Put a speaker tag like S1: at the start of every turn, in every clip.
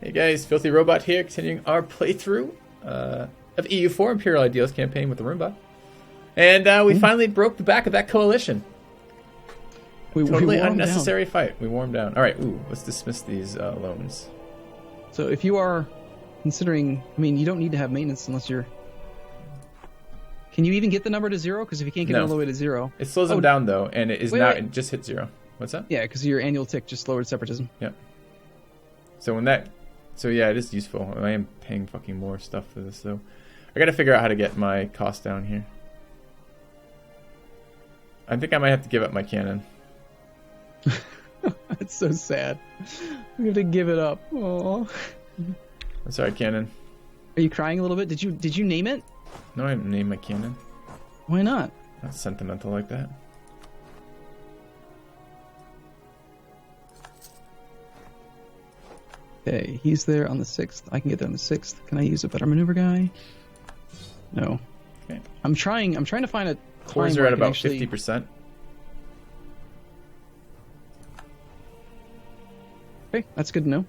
S1: Hey guys, FilthyRobot here, continuing our playthrough of EU4 Imperial Ideals campaign with Arumba. And we finally broke the back of that coalition. Totally unnecessary fight. We wore them down. Alright, let's dismiss these loans.
S2: So if you are considering, I mean, you don't need to have maintenance unless you're... Can you even get the number to 0? Because if you can't get it all the way to 0...
S1: It slows them down though, and it is it just hit 0. What's that?
S2: Yeah, because your annual tick just lowered separatism.
S1: Yeah. So when that... So yeah, it is useful. I am paying fucking more stuff for this though. I gotta figure out how to get my cost down here. I think I might have to give up my cannon.
S2: It's so sad. We have to give it up. Oh.
S1: I'm sorry, cannon.
S2: Are you crying a little bit? Did you name it?
S1: No, I didn't name my cannon.
S2: Why not?
S1: Not sentimental like that.
S2: Okay, he's there on the 6th. I can get there on the 6th. Can I use a better maneuver guy? No.
S1: Okay.
S2: I'm trying to find a
S1: cores are at about 50%.
S2: Okay, that's good to know.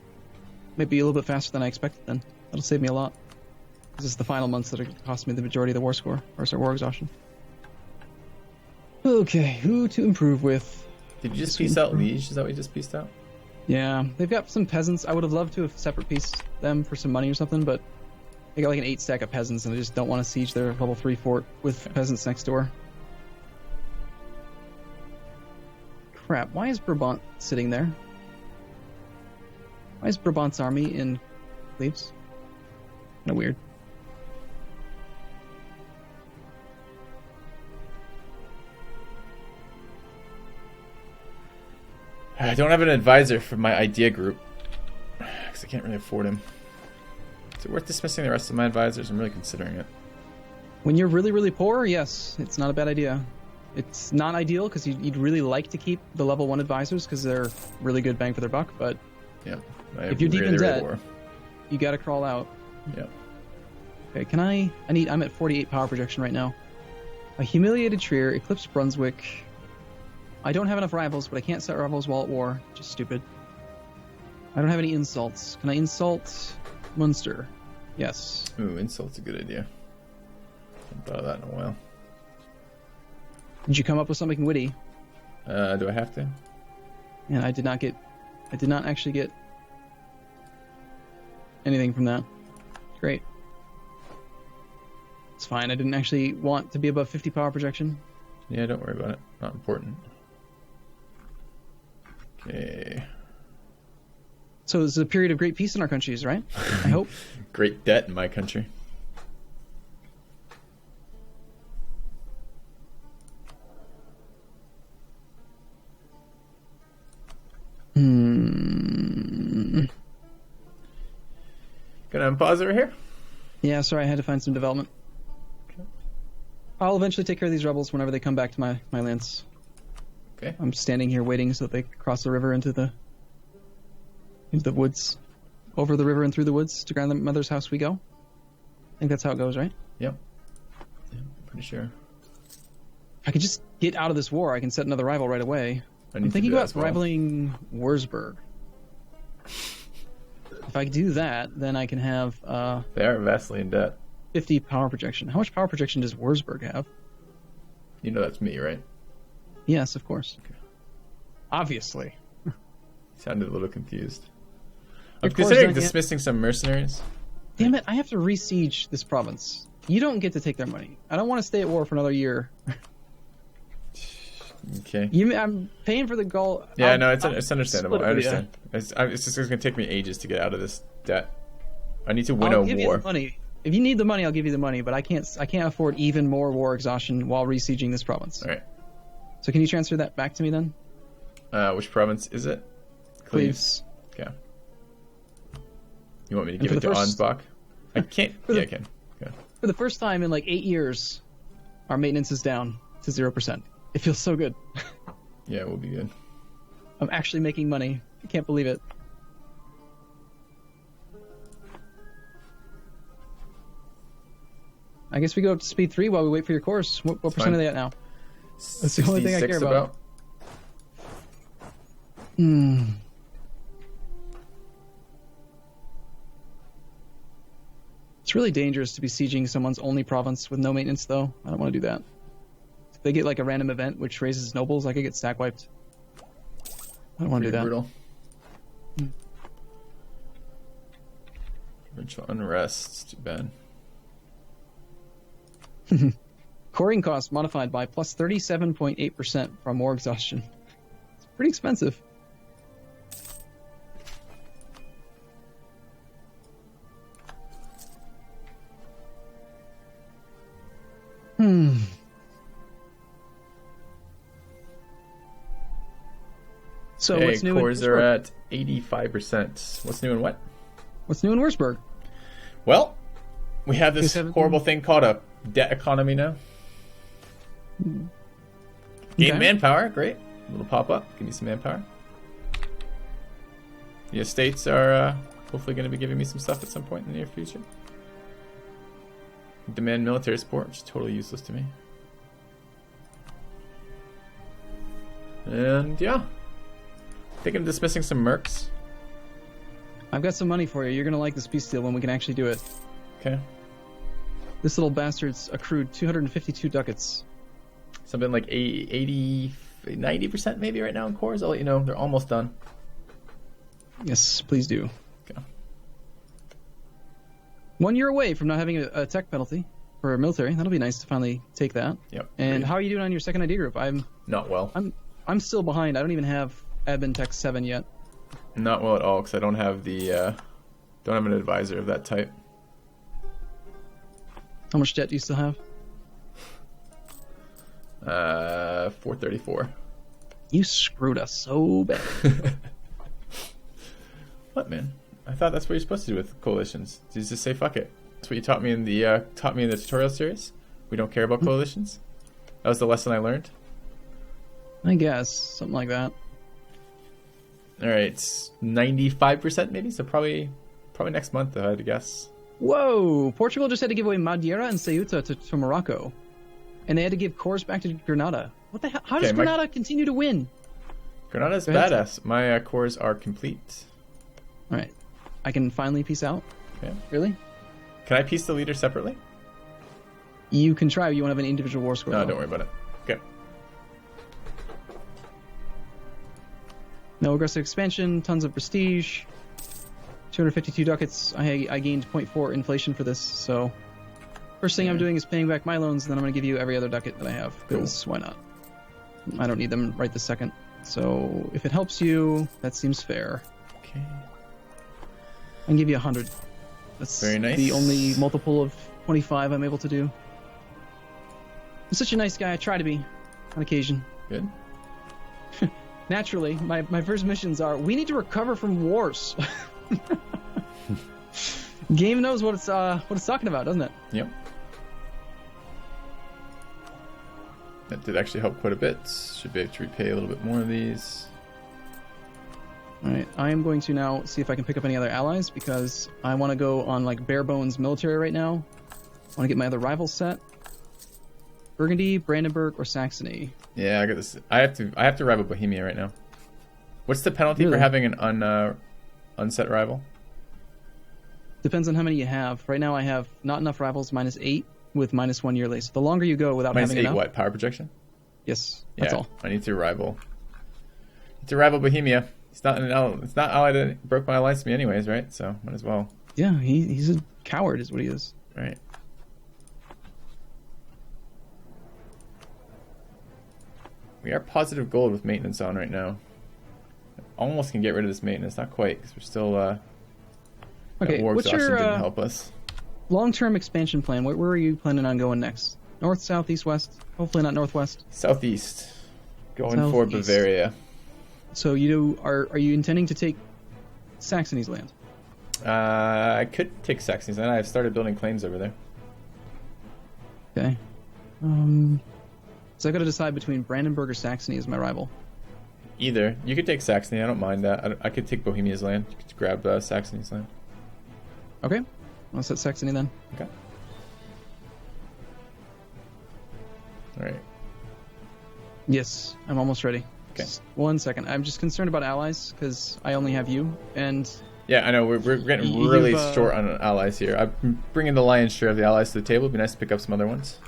S2: Maybe a little bit faster than I expected then. That'll save me a lot. This is the final months that are cost me the majority of the war score, or sorry, war exhaustion. Okay, who to improve with?
S1: Did you just piece out Liege? Is that what you just pieced out?
S2: Yeah, they've got some peasants. I would have loved to have separate pieced them for some money or something, but they got like an 8 stack of peasants, and I just don't want to siege their level 3 fort with peasants next door. Crap, why is Brabant sitting there? Why is Brabant's army in Cleves? Kinda weird.
S1: I don't have an advisor for my idea group because I can't really afford him. Is it worth dismissing the rest of my advisors? I'm really considering it.
S2: When you're really, really poor, yes, it's not a bad idea. It's not ideal because you'd really like to keep the level 1 advisors because they're really good bang for their buck, but
S1: yeah,
S2: if you're deep in debt, you gotta crawl out.
S1: Yeah.
S2: Okay, I'm at 48 power projection right now. A humiliated Trier, Eclipse Brunswick. I don't have enough rivals, but I can't set rivals while at war. Just stupid. I don't have any insults. Can I insult Munster? Yes.
S1: Ooh, insult's a good idea. Haven't thought of that in a while.
S2: Did you come up with something witty?
S1: Do I have to?
S2: And I did not actually get anything from that. Great. It's fine. I didn't actually want to be above 50 power projection.
S1: Yeah, don't worry about it. Not important. Okay.
S2: So it's a period of great peace in our countries, right? I hope.
S1: Great debt in my country. Gonna unpause over here?
S2: Yeah, sorry, I had to find some development.
S1: Okay.
S2: I'll eventually take care of these rebels whenever they come back to my lands.
S1: Okay.
S2: I'm standing here waiting so that they cross the river into the woods. Over the river and through the woods to grandmother's house we go. I think that's how it goes, right?
S1: Yep. Yeah, pretty sure.
S2: If I could just get out of this war, I can set another rival right away. I'm thinking about rivaling Wurzburg. If I do that, then I can have...
S1: they are vastly in debt.
S2: 50 power projection. How much power projection does Wurzburg have?
S1: You know that's me, right?
S2: Yes, of course.
S1: Okay.
S2: Obviously.
S1: You sounded a little confused. I'm considering dismissing some mercenaries.
S2: Damn it, I have to re-siege this province. You don't get to take their money. I don't want to stay at war for another year.
S1: Okay.
S2: I'm paying for the goal.
S1: Yeah, no, it's understandable. I understand. It's just going to take me ages to get out of this debt. I need to win a war.
S2: You the money. If you need the money, I'll give you the money, but I can't afford even more war exhaustion while re-sieging this province.
S1: All right.
S2: So can you transfer that back to me then?
S1: Which province is it?
S2: Cleves.
S1: Okay. You want me to give it to Ansbach? I can't. Yeah, I can. Okay.
S2: For the first time in like 8 years, our maintenance is down to 0%. It feels so good.
S1: Yeah, it will be good.
S2: I'm actually making money. I can't believe it. I guess we go up to speed 3 while we wait for your course. What percent are they at now? That's the only thing I care about. It's really dangerous to be sieging someone's only province with no maintenance, though. I don't want to do that. If they get like a random event which raises nobles, I could get stack wiped. I don't want to do that.
S1: Brutal. Provincial unrest. Too bad.
S2: Coring cost modified by plus 37.8% from war exhaustion. It's pretty expensive. So
S1: okay,
S2: what's new
S1: cores
S2: in
S1: are
S2: Wurzburg?
S1: at 85%. What's new in what?
S2: What's new in Wurzburg?
S1: Well, we have this
S2: 217?
S1: horrible thing called a debt economy now. Gain manpower, great. A little pop-up, give me some manpower. The estates are hopefully going to be giving me some stuff at some point in the near future. Demand military support, which is totally useless to me. And yeah, thinking of dismissing some mercs.
S2: I've got some money for you. You're going to like this peace deal when we can actually do it.
S1: Okay.
S2: This little bastard's accrued 252 ducats.
S1: Something like 80, 90% maybe right now in cores. I'll let you know. They're almost done.
S2: Yes, please do.
S1: Okay.
S2: 1 year away from not having a tech penalty for military. That'll be nice to finally take that.
S1: Yep.
S2: And
S1: Great.
S2: how are you doing on your second idea group?
S1: Not well.
S2: I'm still behind. I don't even have admin tech 7 yet.
S1: Not well at all because I don't have the don't have an advisor of that type.
S2: How much debt do you still have?
S1: 434.
S2: You screwed us so bad.
S1: What, man? I thought that's what you're supposed to do with coalitions. You just say fuck it. That's what you taught me in the tutorial series. We don't care about coalitions. That was the lesson I learned.
S2: I guess something like that.
S1: All right, it's 95% maybe. So probably next month, I had to guess.
S2: Whoa! Portugal just had to give away Madeira and Ceuta to Morocco, and they had to give cores back to Granada. What the hell? How does Granada continue to win?
S1: Granada's
S2: Go ahead.
S1: badass. My cores are complete.
S2: All right, I can finally peace out.
S1: Okay.
S2: Really?
S1: Can I piece the leader separately?
S2: You can try. You want to have an individual war score?
S1: No,
S2: though.
S1: don't worry about it. Okay.
S2: No aggressive expansion. Tons of prestige. 252 ducats. I gained 0.4 inflation for this. So first thing I'm doing is paying back my loans. And then I'm going to give you every other ducat that I have. Because why not? I don't need them right this second. So if it helps you, that seems fair.
S1: Okay.
S2: I can give you 100. That's
S1: Very nice.
S2: the only multiple of 25 I'm able to do. I'm such a nice guy. I try to be on occasion.
S1: Good.
S2: Naturally, my first missions are, we need to recover from wars. Game knows what it's talking about, doesn't it?
S1: Yep. That did actually help quite a bit. Should be able to repay a little bit more of these.
S2: Alright, I am going to now see if I can pick up any other allies, because I want to go on like bare bones military right now. I want to get my other rivals set. Burgundy, Brandenburg, or Saxony.
S1: Yeah, I got this. I have to rival Bohemia right now. What's the penalty for
S2: Really?
S1: having an unset rival?
S2: Depends on how many you have. Right now I have not enough rivals, -8, with -1 year lace. The longer you go without
S1: Minus
S2: having
S1: 8
S2: enough.
S1: what? Power projection?
S2: Yes,
S1: Yeah,
S2: that's all.
S1: I need to rival. Bohemia. It's not allied that broke my alliance to me anyways, right? So might as well.
S2: Yeah, he's a coward is what he is.
S1: Right. We are positive gold with maintenance on right now. Almost can get rid of this maintenance, not quite, because we're still.
S2: Okay,
S1: war
S2: what's
S1: exhaustion
S2: your
S1: didn't help us.
S2: long-term expansion plan? Where are you planning on going next? North, south, east, west? Hopefully not northwest.
S1: Southeast, going for
S2: Southeast.
S1: Bavaria.
S2: So are you intending to take Saxony's land?
S1: I could take Saxony's land. I've started building claims over there.
S2: Okay. So I got to decide between Brandenburg or Saxony as my rival.
S1: Either. You could take Saxony. I don't mind that. I could take Bohemia's land. You could grab Saxony's land.
S2: Okay. I'll set Saxony then.
S1: Okay. All right.
S2: Yes, I'm almost ready.
S1: Okay.
S2: Just 1 second. I'm just concerned about allies because I only have you, and
S1: Yeah, I know. We're getting really short on allies here. I'm bringing the lion's share of the allies to the table. It'd be nice to pick up some other ones.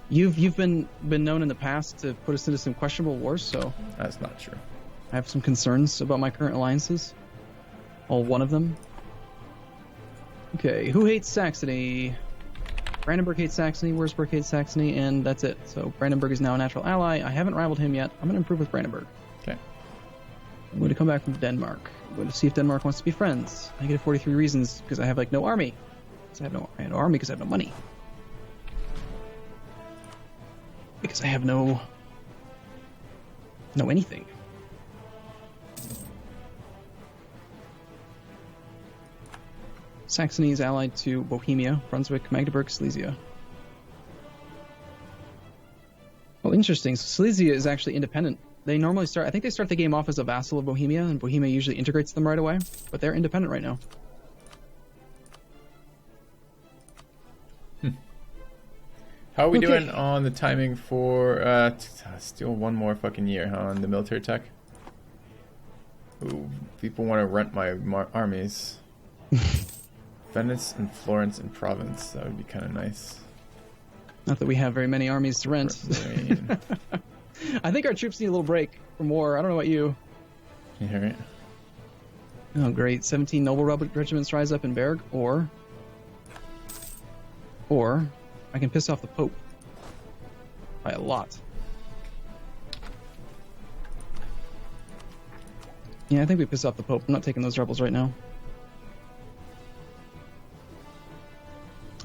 S2: You've been known in the past to put us into some questionable wars, so
S1: That's not true.
S2: I have some concerns about my current alliances. All one of them. Okay, who hates Saxony? Brandenburg hates Saxony, Wurzburg hates Saxony, and that's it. So Brandenburg is now a natural ally. I haven't rivaled him yet. I'm going to improve with Brandenburg.
S1: Okay.
S2: I'm going to come back from Denmark. I'm going to see if Denmark wants to be friends. Negative 43 reasons, because I have, like, no army. I have no army because I have no money. Because I have no anything. Saxony is allied to Bohemia, Brunswick, Magdeburg, Silesia. Well, interesting. So Silesia is actually independent. They normally start, I think they start the game off as a vassal of Bohemia, and Bohemia usually integrates them right away, but they're independent right now.
S1: How are we doing on the timing for still one more fucking year, huh, on the military tech? Ooh, people want to rent my armies. Venice and Florence and Provence. That would be kind of nice.
S2: Not that we have very many armies to rent. I think our troops need a little break from war. I don't know about you.
S1: Yeah, right.
S2: Oh, great. 17 noble regiments rise up in Berg, or I can piss off the Pope by a lot. Yeah, I think we piss off the Pope. I'm not taking those rebels right now.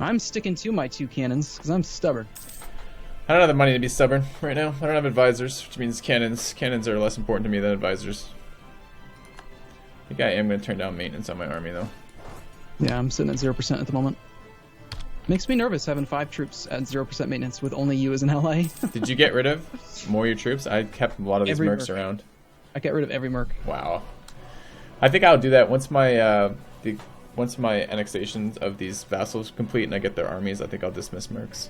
S2: I'm sticking to my 2 cannons because I'm stubborn.
S1: I don't have the money to be stubborn right now. I don't have advisors, which means cannons. Cannons are less important to me than advisors. I think I am going to turn down maintenance on my army, though.
S2: Yeah, I'm sitting at 0% at the moment. Makes me nervous having 5 troops at 0% maintenance with only you as an ally.
S1: Did you get rid of more of your troops? I kept a lot of these mercs around.
S2: I got rid of every merc.
S1: Wow. I think I'll do that once my once my annexations of these vassals complete and I get their armies. I think I'll dismiss mercs.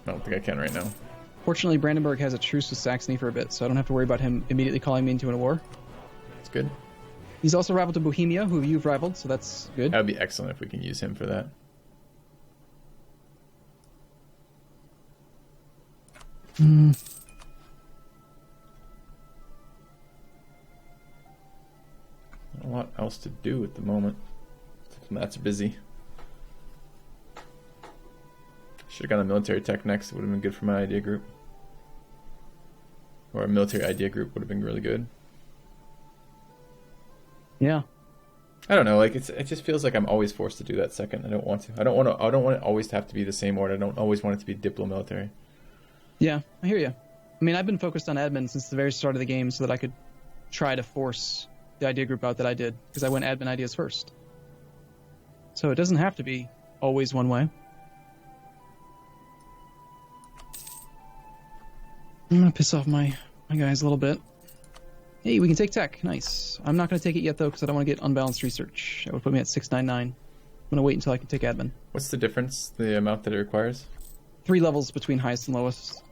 S1: I don't think I can right now.
S2: Fortunately, Brandenburg has a truce with Saxony for a bit, so I don't have to worry about him immediately calling me into a war.
S1: That's good.
S2: He's also rivaled to Bohemia, who you've rivaled, so that's good.
S1: That would be excellent if we can use him for that. Not a lot else to do at the moment. Matt's busy. Should have gone a military tech next. It would have been good for my idea group. Or a military idea group would have been really good.
S2: Yeah.
S1: I don't know. Like it just feels like I'm always forced to do that second. I don't want to. I don't want it always to have to be the same order. I don't always want it to be diplo-military.
S2: Yeah, I hear you. I mean, I've been focused on admin since the very start of the game so that I could try to force the idea group out that I did, because I went admin ideas first. So it doesn't have to be always one way. I'm going to piss off my guys a little bit. Hey, we can take tech. Nice. I'm not going to take it yet, though, because I don't want to get unbalanced research. That would put me at 699. I'm going to wait until I can take admin.
S1: What's the difference, the amount that it requires?
S2: 3 levels between highest and lowest.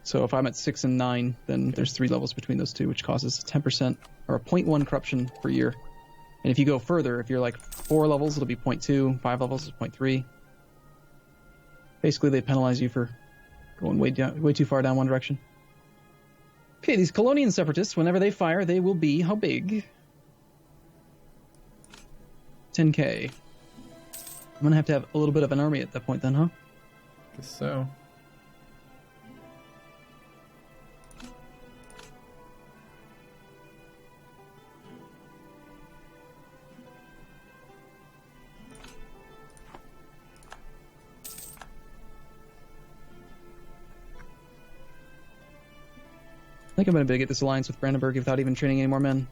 S2: So if I'm at 6 and 9, then there's 3 levels between those two, which causes 10% or a 0.1 corruption per year. And if you go further, if you're like 4 levels, it'll be 0.2. 5 levels is 0.3. Basically, they penalize you for going way too far down one direction. Okay, these Colonian separatists, whenever they fire, they will be how big? 10k. I'm gonna have to have a little bit of an army at that point then, huh?
S1: Guess so.
S2: I think I'm going to be able to get this alliance with Brandenburg without even training any more men.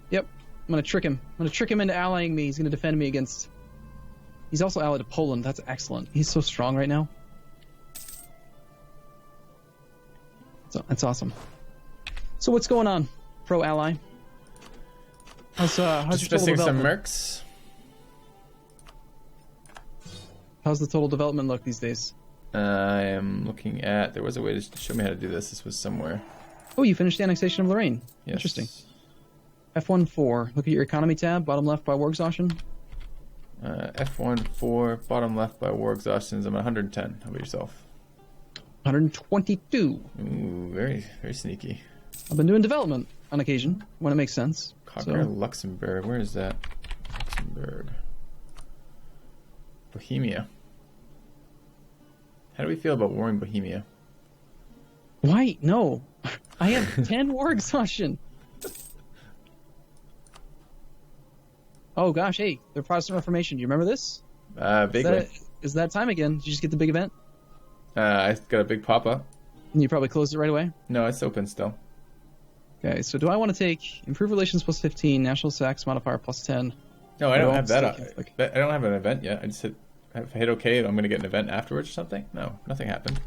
S2: Yep, I'm going to trick him. I'm going to trick him into allying me. He's going to defend me against... He's also allied to Poland. That's excellent. He's so strong right now. So that's awesome. So what's going on, pro-ally? How's
S1: just
S2: your total
S1: missing some
S2: development?
S1: mercs.
S2: How's the total development look these days?
S1: I am looking at... There was a way to show me how to do this. This was somewhere.
S2: Oh, you finished the annexation of Lorraine.
S1: Yes.
S2: Interesting. F1-4. Look at your economy tab, bottom left by war exhaustion.
S1: F1-4, bottom left by war exhaustions. I'm at 110. How about yourself?
S2: 122.
S1: Ooh, very, very sneaky.
S2: I've been doing development on occasion when it makes sense.
S1: Conquer Luxembourg. Where is that? Luxembourg. Bohemia. How do we feel about warring Bohemia?
S2: Why? No. I have 10 war exhaustion. Oh gosh, hey, the Protestant Reformation. Do you remember this?
S1: Vaguely.
S2: Is that time again? Did you just get the big event?
S1: I got a big pop-up.
S2: And you probably closed it right away?
S1: No, it's open still.
S2: Okay, so do I want to take Improve Relations plus 15, National Tax Modifier plus 10?
S1: No, I don't have that. I don't have an event yet. I just hit OK, and I'm going to get an event afterwards or something? No, nothing happened.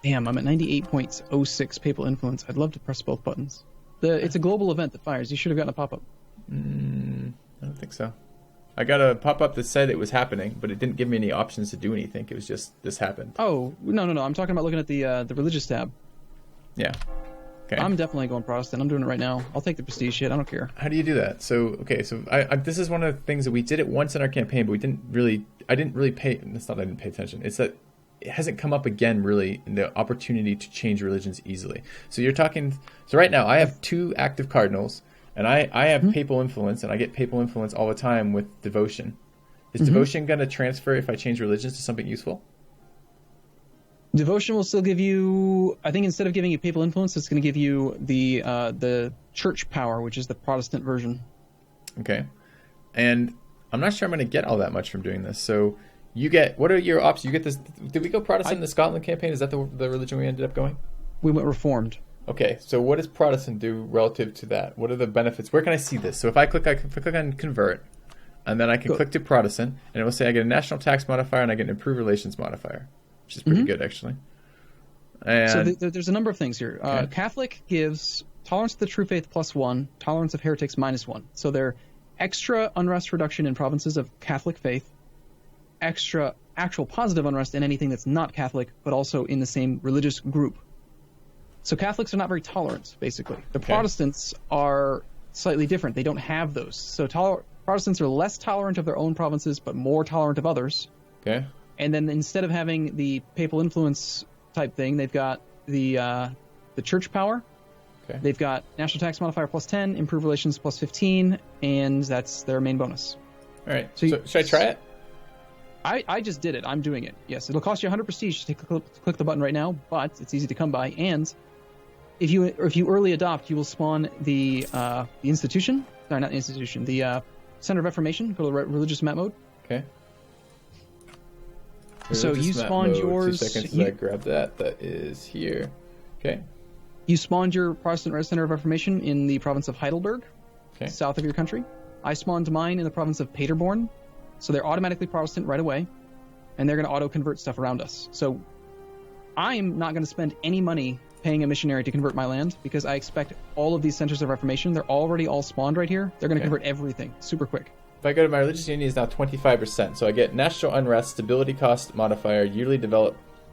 S2: Damn, I'm at 98.06 Papal Influence. I'd love to press both buttons. It's a global event that fires. You should have gotten a pop-up.
S1: I don't think so. I got a pop-up that said it was happening, but it didn't give me any options to do anything. It was just, this happened.
S2: Oh, no. I'm talking about looking at the religious tab.
S1: Yeah. Okay.
S2: I'm definitely going Protestant. I'm doing it right now. I'll take the prestige shit. I don't care.
S1: How do you do that? So, okay, so I this is one of the things that we did it once in our campaign, but I didn't really pay, it's not that I didn't pay attention. It's that it hasn't come up again, really, in the opportunity to change religions easily. So you're talking, so right now I have 2 active cardinals, and I have papal influence, and I get papal influence all the time with devotion. Is devotion going to transfer if I change religions to something useful?
S2: Devotion will still give you, I think instead of giving you papal influence, it's going to give you the church power, which is the Protestant version. Okay.
S1: And I'm not sure I'm going to get all that much from doing this. So you get, what are your options? You get this, did we go Protestant in the Scotland campaign? Is that the religion we ended up going?
S2: We went Reformed.
S1: Okay, so what does Protestant do relative to that? What are the benefits? Where can I see this? So if I click on convert, and then I can click to Protestant, and it will say I get a national tax modifier and I get an improved relations modifier, which is pretty good, actually. And
S2: so there's a number of things here. Okay. Catholic gives tolerance to the true faith +1, tolerance of heretics -1. So they're extra unrest reduction in provinces of Catholic faith, extra actual positive unrest in anything that's not Catholic, but also in the same religious group. So Catholics are not very tolerant, basically. The Protestants are slightly different. They don't have those. So Protestants are less tolerant of their own provinces, but more tolerant of others.
S1: Okay.
S2: And then instead of having the papal influence type thing, they've got the church power. Okay. They've got national tax modifier +10, improved relations +15, and that's their main bonus.
S1: All right. So should I try it?
S2: I just did it. I'm doing it. Yes, it'll cost you 100 prestige to click the button right now, but it's easy to come by. And if you early adopt, you will spawn the institution. Sorry, not the institution. The Center of Reformation. Go to religious map mode.
S1: Okay.
S2: So you spawned yours.
S1: 2 seconds. I grab that. That is here. Okay.
S2: You spawned your Protestant Center of Reformation in the province of Heidelberg, south of your country. I spawned mine in the province of Paderborn. So they're automatically Protestant right away, and they're going to auto-convert stuff around us. So I'm not going to spend any money paying a missionary to convert my land, because I expect all of these centers of Reformation, they're already all spawned right here. They're going to convert everything super quick.
S1: If I go to my religious unity, is now 25%. So I get national unrest, stability cost modifier, yearly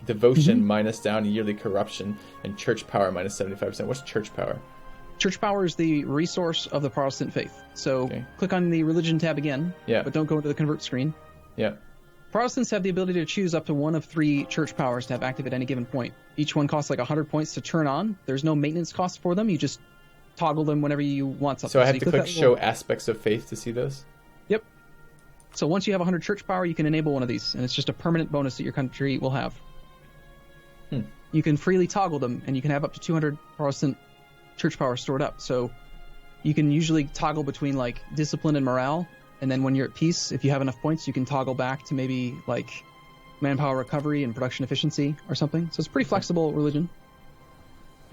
S1: devotion minus down, yearly corruption, and church power minus 75%. What's church power?
S2: Church power is the resource of the Protestant faith. So click on the religion tab again, but don't go into the convert screen.
S1: Yeah.
S2: Protestants have the ability to choose up to one of 3 church powers to have active at any given point. Each one costs like 100 points to turn on. There's no maintenance cost for them. You just toggle them whenever you want something.
S1: So I have to click show aspects of faith to see those?
S2: Yep. So once you have 100 church power, you can enable one of these, and it's just a permanent bonus that your country will have. You can freely toggle them, and you can have up to 200 Protestant church power stored up. So you can usually toggle between like discipline and morale, and then when you're at peace, if you have enough points, you can toggle back to maybe like manpower recovery and production efficiency or something. So it's a pretty flexible religion.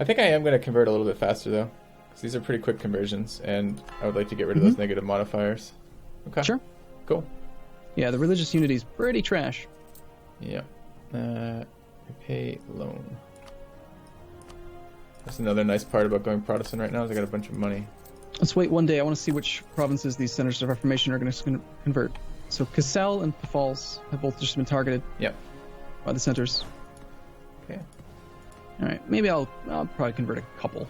S1: I think I am going to convert a little bit faster though, because these are pretty quick conversions, and I would like to get rid of those negative modifiers. Okay.
S2: Sure.
S1: Cool.
S2: Yeah, the religious unity is pretty trash.
S1: Yeah. Repay loan. That's another nice part about going Protestant right now, is I got a bunch of money.
S2: Let's wait one day. I want to see which provinces these centers of Reformation are going to convert. So Cassel and Pfalz have both just been targeted.
S1: Yep.
S2: By the centers.
S1: Okay.
S2: All right. Maybe I'll probably convert a couple.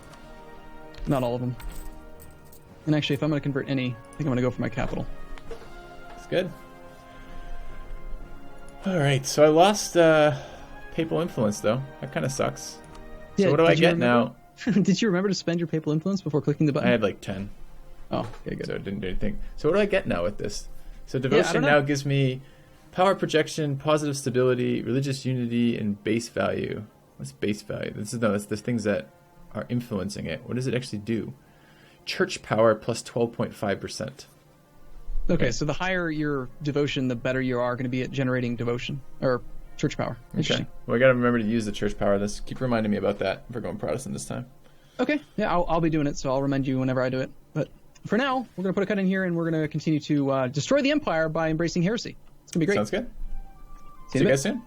S2: Not all of them. And actually, if I'm going to convert any, I think I'm going to go for my capital.
S1: That's good. All right, so I lost papal influence, though. That kind of sucks.
S2: Yeah,
S1: so what do I get now?
S2: Did you remember to spend your papal influence before clicking the button?
S1: I had like 10.
S2: Oh, okay, good.
S1: So it didn't do anything. So what do I get now with this? So devotion now gives me power projection, positive stability, religious unity, and base value. What's base value? That's the things that are influencing it. What does it actually do? Church power plus 12.5%.
S2: Okay, so the higher your devotion, the better you are going to be at generating devotion or church power.
S1: Okay. Well, I got to remember to use the church power. Let's keep reminding me about that if we're going Protestant this time.
S2: Okay. Yeah, I'll be doing it, so I'll remind you whenever I do it. But for now, we're going to put a cut in here, and we're going to continue to destroy the Empire by embracing heresy. It's going to be great.
S1: Sounds good. See you guys soon.